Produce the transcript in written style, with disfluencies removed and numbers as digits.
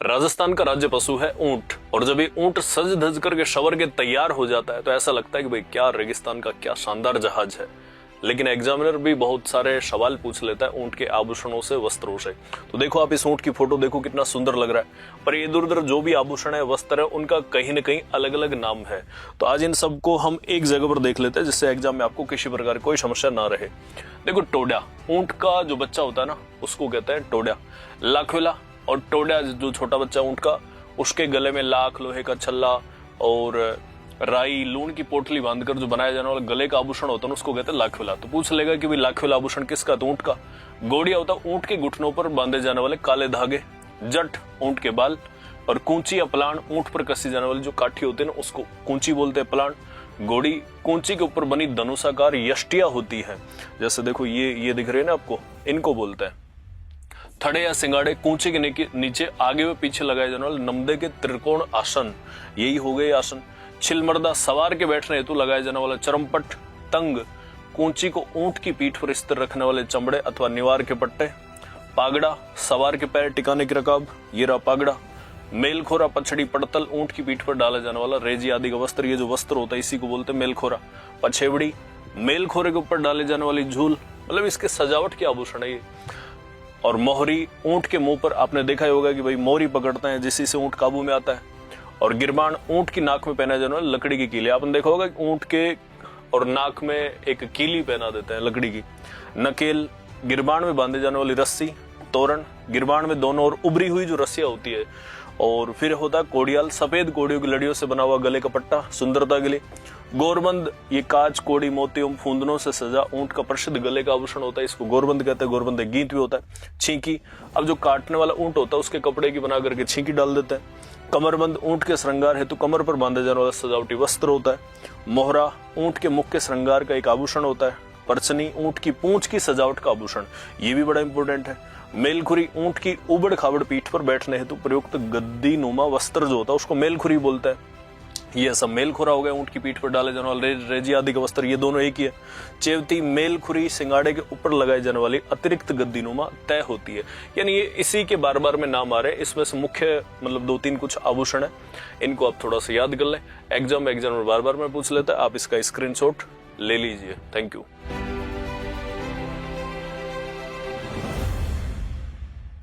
राजस्थान का राज्य पशु है ऊंट, और जब ये ऊंट सज धज करके शवर के तैयार हो जाता है तो ऐसा लगता है कि भाई क्या रेगिस्तान का क्या शानदार जहाज है। लेकिन एग्जामिनर भी बहुत सारे सवाल पूछ लेता है ऊंट के आभूषणों से, वस्त्रों से। तो देखो आप इस ऊंट की फोटो देखो, कितना सुंदर लग रहा है, पर ये इधर उधर जो भी आभूषण है, वस्त्र है, उनका कहीं ना कहीं अलग अलग नाम है। तो आज इन सबको हम एक जगह पर देख लेते हैं जिससे एग्जाम में आपको किसी प्रकार की कोई समस्या ना रहे। देखो टोड्या, ऊंट का जो बच्चा होता है ना उसको कहते हैं टोड्या। लाखवेला और टोड्या जो छोटा बच्चा ऊंट का, उसके गले में लाख, लोहे का छल्ला और राई, लूण की पोटली बांधकर जो बनाया जाने वाला गले का आभूषण होता है उसको कहते हैं लाखवेला। तो पूछ लेगा कि भाई लाखवेला आभूषण किसका? तो ऊंट का। गोड़िया होता है ऊंट के घुटनों पर बांधे जाने वाले काले धागे। जट ऊंट के बाल, और कूंची या पलाण ऊंट पर कसी जाने वाली जो काठी होती है ना उसको कूंची बोलते हैं, पलाण। घोड़ी कूंची के ऊपर बनी धनुषाकार यष्टिया होती है, जैसे देखो ये दिख रही है ना आपको, इनको बोलते हैं। थड़े या सिंगाड़े कूंचे के नीचे आगे व पीछे लगाए जाने वाले नमदे के त्रिकोण आसन, यही हो गए आसन। छिलमर्दा सवार के बैठने हेतु लगाए जाने वाला चरमपट। तंग कूंची को ऊंट की पीठ पर स्थिर रखने वाले चमड़े अथवा निवार के पट्टे। पागड़ा सवार के पैर टिकाने की रकाब, ये रहा पागड़ा। मेलखोरा पछड़ी पड़तल ऊंट की पीठ पर डाला जाने वाला रेजी आदि का वस्त्र, ये जो वस्त्र होता है इसी को बोलते हैं मेलखोरा। पछेवड़ी मेलखोरे के ऊपर डाले जाने वाली झूल, मतलब इसके सजावट के आभूषण है ये। और मोहरी ऊंट के मुंह पर, आपने देखा ही होगा कि भाई मोहरी पकड़ते हैं जिससे से ऊंट काबू में आता है। और गिरबान ऊंट की नाक में पहना जाने वाला लकड़ी की कीली, आपने देखा होगा कि ऊंट के और नाक में एक कीली पहना देते हैं लकड़ी की। नकेल गिरबान में बांधे जाने वाली रस्सी। तोरण गिरबान में दोनों ओर उभरी हुई जो रस्सियां होती है। और फिर होता है कोड़ियाल, सफेद कोड़ियों की लड़ियों से बना हुआ गले का पट्टा सुंदरता के लिए। गोरबंद ये कांच, कोड़ी, मोती एवं फूंदनों से सजा ऊंट का प्रसिद्ध गले का आभूषण होता है, इसको गोरबंद कहते हैं। गोरबंद एक गीत भी होता है। छींकी, अब जो काटने वाला ऊंट होता है उसके कपड़े की बना करके छींकी डाल देते हैं। कमरबंद ऊंट के श्रृंगार हेतु कमर पर बांधे जाने वाला सजावटी वस्त्र होता है। मोहरा ऊंट के मुख के श्रृंगार का एक आभूषण होता है। परचनी ऊंट की पूंछ की सजावट का आभूषण, ये भी बड़ा इंपॉर्टेंट है। मेलखुरी ऊंट की उबड़ खाबड़ पीठ पर बैठने हेतु प्रयुक्त गद्दी नुमा वस्त्र जो होता है उसको मेलखुरी बोलता है। ये सब मेलखुरा हो गया ऊंट की पीठ पर डाले जाने वाले रेजी आदि का वस्त्र, ये दोनों एक ही है। चेवती मेलखुरी सिंगाड़े के ऊपर लगाई जाने वाली अतिरिक्त गद्दीनुमा तय होती है। यानी ये इसी के बार बार में नाम आ रहे हैं, इसमें से मुख्य मतलब 2-3 कुछ आभूषण है, इनको आप थोड़ा सा याद कर लें। एग्जाम में बार बार में पूछ लेता है, आप इसका स्क्रीनशॉट ले लीजिए। Thank you.